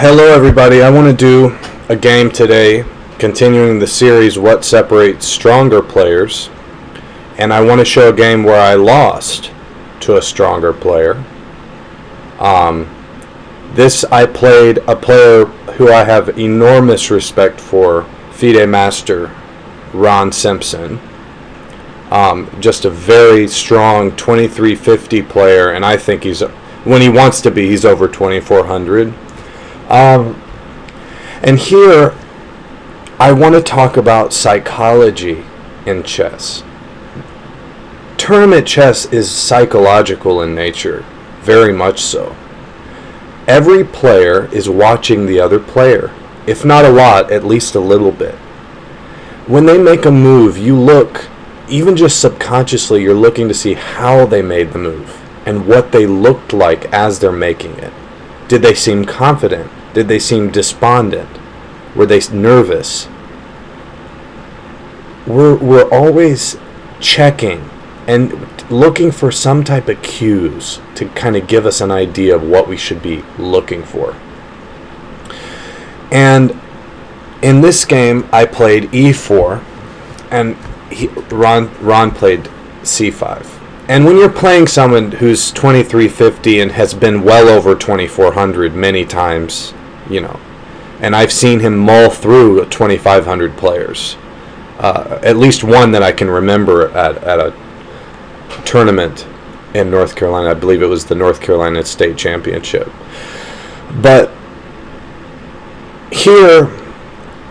Hello everybody, I want to do a game today, continuing the series What Separates Stronger Players, and I want to show a game where I lost to a stronger player. I played a player who I have enormous respect for, FIDE Master Ron Simpson. Just a very strong 2350 player, and I think when he wants to be, he's over 2400. And here I want to talk about psychology in chess. Tournament chess is psychological in nature, very much so. Every player is watching the other player, if not a lot, at least a little bit. When they make a move, you look, even just subconsciously, you're looking to see how they made the move and what they looked like as they're making it. Did they seem confident? Did they seem despondent? Were they nervous? We're always checking and looking for some type of cues to kind of give us an idea of what we should be looking for. And in this game, I played e4, and Ron played c5. And when you're playing someone who's 2350 and has been well over 2400 many times, and I've seen him mull through 2500 players, at least one that I can remember at a tournament in North Carolina. I believe it was the North Carolina State Championship. But here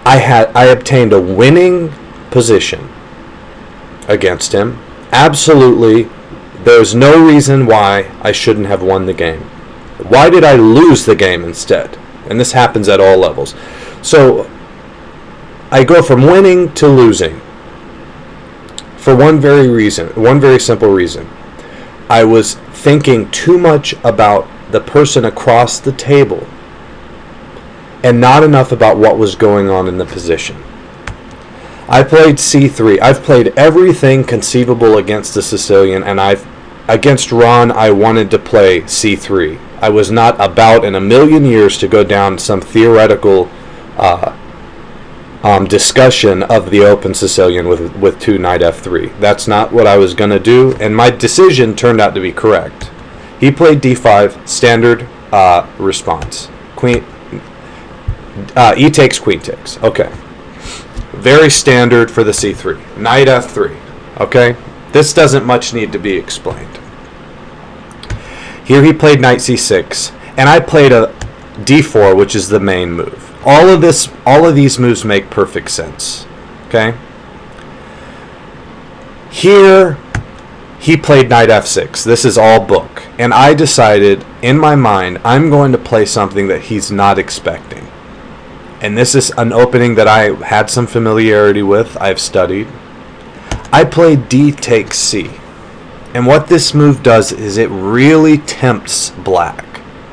I obtained a winning position against him. Absolutely, there's no reason why I shouldn't have won the game. Why did I lose the game instead? And this happens at all levels. So I go from winning to losing for one very simple reason. I was thinking too much about the person across the table and not enough about what was going on in the position. I played c3. I've played everything conceivable against the Sicilian, and against Ron, I wanted to play c3. I was not about in a million years to go down some theoretical discussion of the open Sicilian with 2 knight f3. That's not what I was going to do, and my decision turned out to be correct. He played d5, standard response. E takes, queen takes. Okay. Very standard for the c3. Knight f3. Okay? This doesn't much need to be explained. Here he played knight c6, and I played a d4, which is the main move. All of these moves make perfect sense. Okay? Here he played knight f6. This is all book. And I decided in my mind I'm going to play something that he's not expecting. And this is an opening that I had some familiarity with. I've studied. I played d takes c. And what this move does is it really tempts black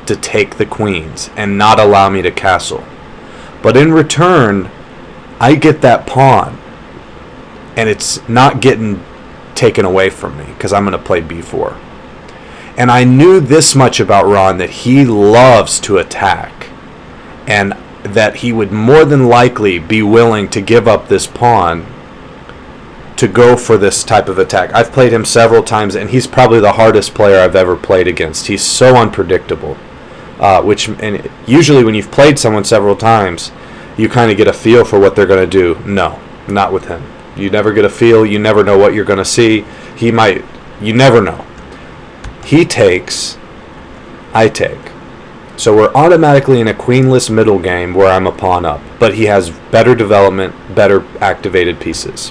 to take the queens and not allow me to castle. But in return, I get that pawn. And it's not getting taken away from me because I'm going to play b4. And I knew this much about Ron, that he loves to attack. And that he would more than likely be willing to give up this pawn to go for this type of attack. I've played him several times, and he's probably the hardest player I've ever played against. He's so unpredictable. And usually when you've played someone several times, you kind of get a feel for what they're going to do. No, not with him. You never get a feel. You never know what you're going to see. You never know. He takes, I take. So we're automatically in a queenless middle game where I'm a pawn up, but he has better development, better activated pieces.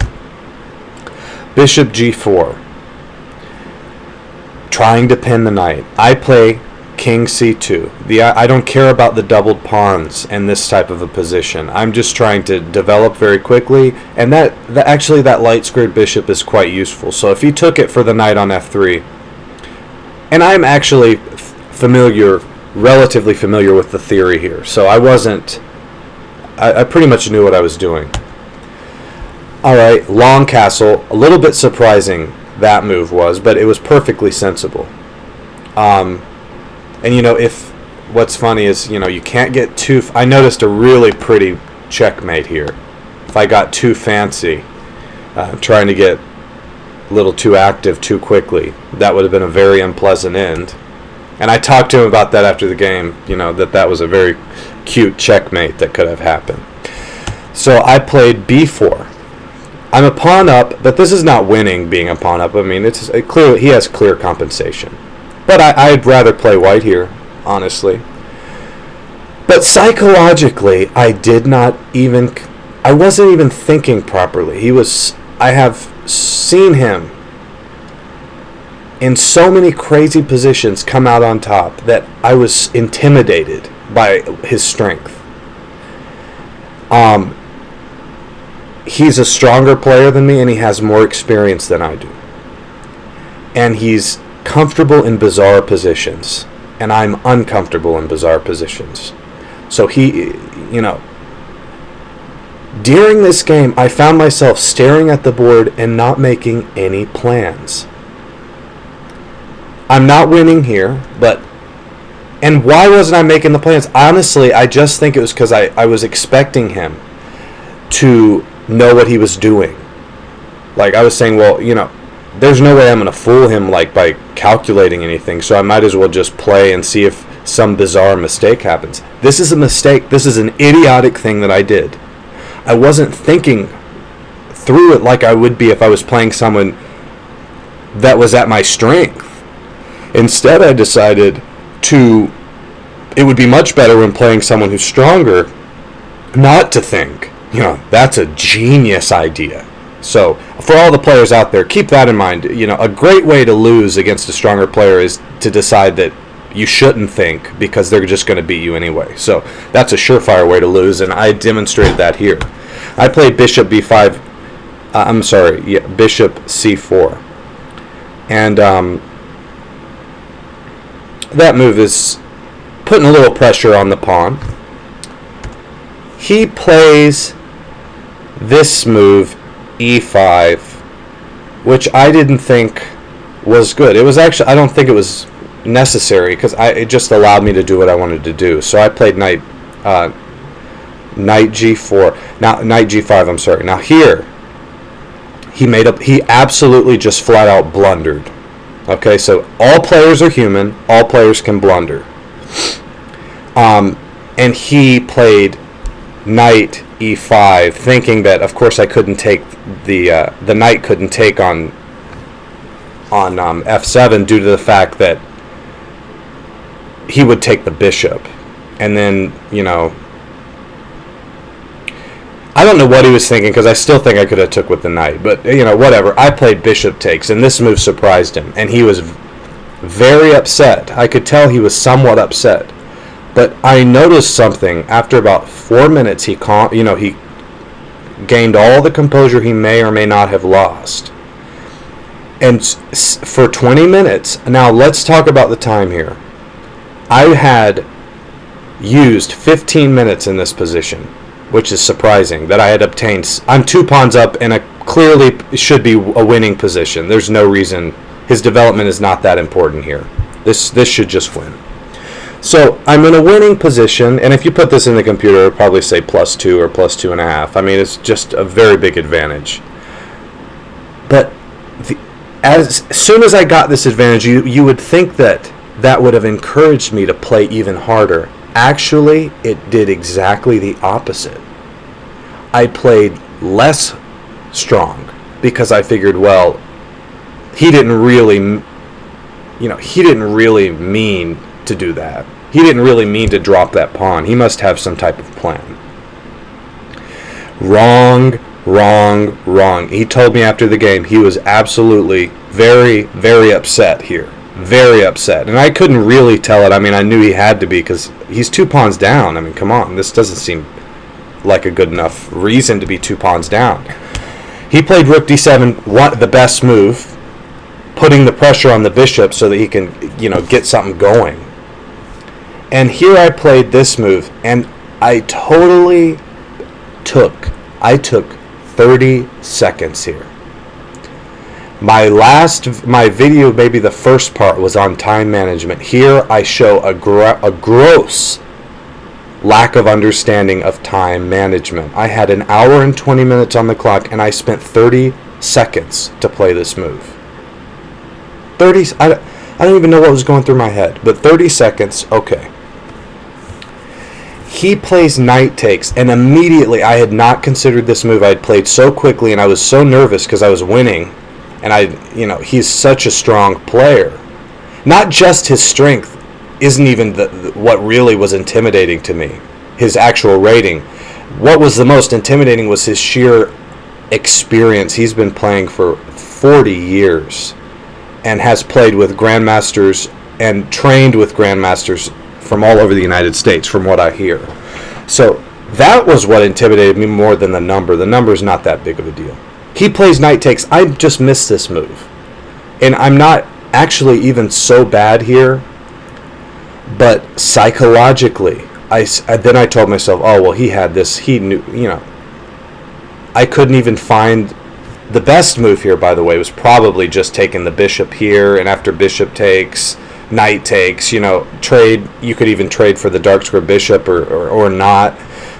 Bishop g4, trying to pin the knight. I play king c2. I don't care about the doubled pawns in this type of a position. I'm just trying to develop very quickly, and actually that light squared bishop is quite useful. So if he took it for the knight on f3, and I'm actually relatively familiar with the theory here, so I pretty much knew what I was doing. Alright, long castle. A little bit surprising that move was, but it was perfectly sensible. And if what's funny is, you can't get too... I noticed a really pretty checkmate here. If I got too fancy, trying to get a little too active too quickly, that would have been a very unpleasant end. And I talked to him about that after the game, that was a very cute checkmate that could have happened. So I played b4. I'm a pawn up, but this is not winning being a pawn up. I mean, it's clear he has clear compensation. But I'd rather play white here, honestly. But psychologically, I wasn't even thinking properly. I have seen him in so many crazy positions come out on top that I was intimidated by his strength. He's a stronger player than me, and he has more experience than I do. And he's comfortable in bizarre positions, and I'm uncomfortable in bizarre positions. So during this game, I found myself staring at the board and not making any plans. I'm not winning here, and why wasn't I making the plans? Honestly, I just think it was because I was expecting him to know what he was doing. Like, I was saying, well, there's no way I'm going to fool him by calculating anything, so I might as well just play and see if some bizarre mistake happens. This is a mistake. This is an idiotic thing that I did. I wasn't thinking through it like I would be if I was playing someone that was at my strength. Instead, I decided it would be much better when playing someone who's stronger not to think. That's a genius idea. So, for all the players out there, keep that in mind. A great way to lose against a stronger player is to decide that you shouldn't think, because they're just going to beat you anyway. So, that's a surefire way to lose, and I demonstrated that here. I played bishop b5. Bishop c4. And that move is putting a little pressure on the pawn. He plays this move, e5, which I didn't think was good. It was actually, I don't think it was necessary, because it just allowed me to do what I wanted to do. So I played knight g4. Now knight g5. I'm sorry. Now here, he absolutely just flat out blundered. Okay, so all players are human. All players can blunder. And he played knight e5, thinking that, of course, I couldn't take the knight couldn't take on f7 due to the fact that he would take the bishop, and then I don't know what he was thinking, because I still think I could have took with the knight, but whatever. I played bishop takes, and this move surprised him, and he was very upset. I could tell he was somewhat upset. But I noticed something after about 4 minutes. He gained all the composure he may or may not have lost. And for 20 minutes, now let's talk about the time here. I had used 15 minutes in this position, which is surprising that I had obtained. I'm 2 pawns up, and it clearly should be a winning position. There's no reason. His development is not that important here. This should just win. So I'm in a winning position, and if you put this in the computer, it'll probably say +2 or +2.5. I mean, it's just a very big advantage. But as soon as I got this advantage, you would think that would have encouraged me to play even harder. Actually, it did exactly the opposite. I played less strong, because I figured, well, he didn't really mean to do that. He didn't really mean to drop that pawn. He must have some type of plan. Wrong. He told me after the game he was absolutely very, very upset here. Very upset. And I couldn't really tell it. I mean, I knew he had to be, because he's 2 pawns down. I mean, come on. This doesn't seem like a good enough reason to be 2 pawns down. He played rook d7, the best move, putting the pressure on the bishop so that he can, get something going. And here I played this move, and I took 30 seconds here. My video, maybe the first part, was on time management. Here I show a gross lack of understanding of time management. I had an hour and 20 minutes on the clock, and I spent 30 seconds to play this move. I don't even know what was going through my head, but 30 seconds, okay. He plays knight takes, and immediately, I had not considered this move. I had played so quickly, and I was so nervous because I was winning, and he's such a strong player. Not just his strength isn't even what really was intimidating to me, his actual rating. What was the most intimidating was his sheer experience. He's been playing for 40 years and has played with grandmasters and trained with grandmasters from all over the United States, from what I hear. So that was what intimidated me more than the number. The number's not that big of a deal. He plays knight takes. I just missed this move. And I'm not actually even so bad here, but psychologically, then I told myself, oh, well, he had this. He knew, I couldn't even find the best move here, by the way, was probably just taking the bishop here, and after bishop takes, knight takes, trade. You could even trade for the dark square bishop or not.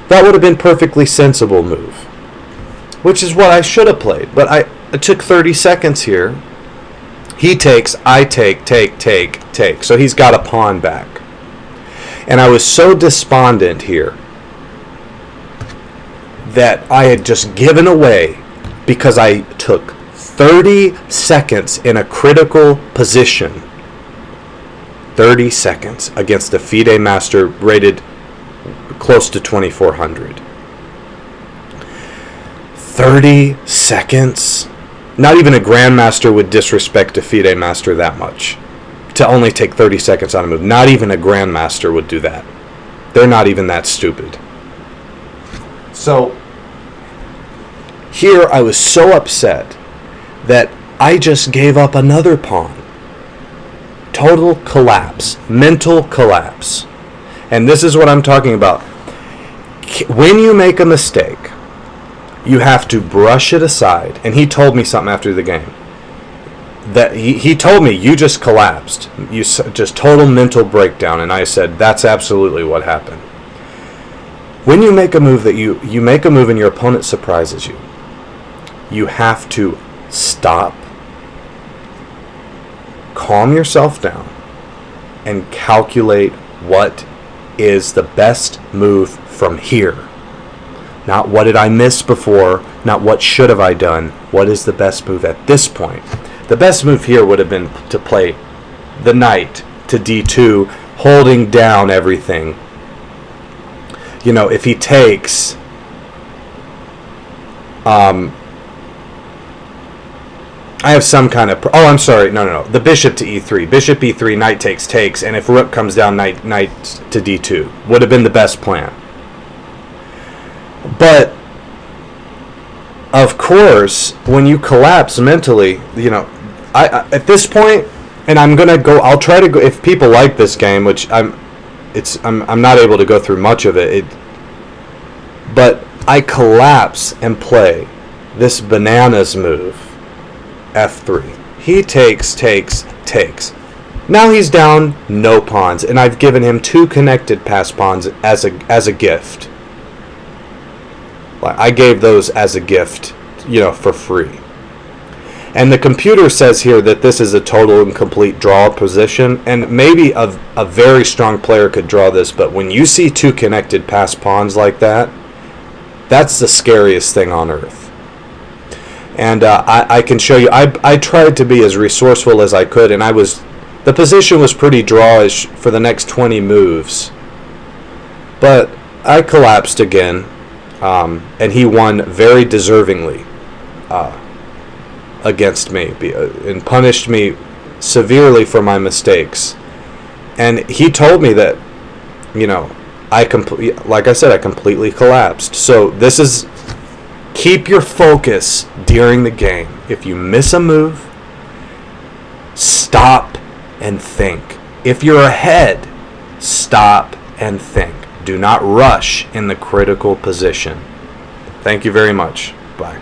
That would have been perfectly sensible move, which is what I should have played. But it took 30 seconds here. He takes, I take. So he's got a pawn back. And I was so despondent here that I had just given away because I took 30 seconds in a critical position. 30 seconds against a FIDE master rated close to 2,400. 30 seconds? Not even a grandmaster would disrespect a FIDE master that much. To only take 30 seconds on a move. Not even a grandmaster would do that. They're not even that stupid. So, here I was so upset that I just gave up another pawn. Total collapse. Mental collapse. And this is what I'm talking about. When you make a mistake, you have to brush it aside. And he told me something after the game. That he told me, you just collapsed. You just total mental breakdown. And I said, that's absolutely what happened. When you make a move that you make a move and your opponent surprises you, you have to stop, calm yourself down, and calculate what is the best move from here. Not what did I miss before, not what should have I done, what is the best move at this point. The best move here would have been to play the knight to d2, holding down everything. If he takes, I have some kind of... Oh, I'm sorry. No. The bishop to e3. Bishop e3, knight takes, and if rook comes down, knight to d2. Would have been the best plan. But, of course, when you collapse mentally, I at this point, and I'm going to go... I'll try to go... If people like this game, which I'm not able to go through much of it, but I collapse and play this bananas move. F3. He takes. Now he's down no pawns, and I've given him 2 connected pass pawns as a gift. I gave those as a gift, for free. And the computer says here that this is a total and complete draw position, and maybe a very strong player could draw this, but when you see 2 connected pass pawns like that, that's the scariest thing on earth. And I can show you, I tried to be as resourceful as I could, and the position was pretty drawish for the next 20 moves. But I collapsed again, and he won very deservingly against me, and punished me severely for my mistakes. And he told me that, like I said, I completely collapsed. So this is... Keep your focus during the game. If you miss a move, stop and think. If you're ahead, stop and think. Do not rush in the critical position. Thank you very much. Bye.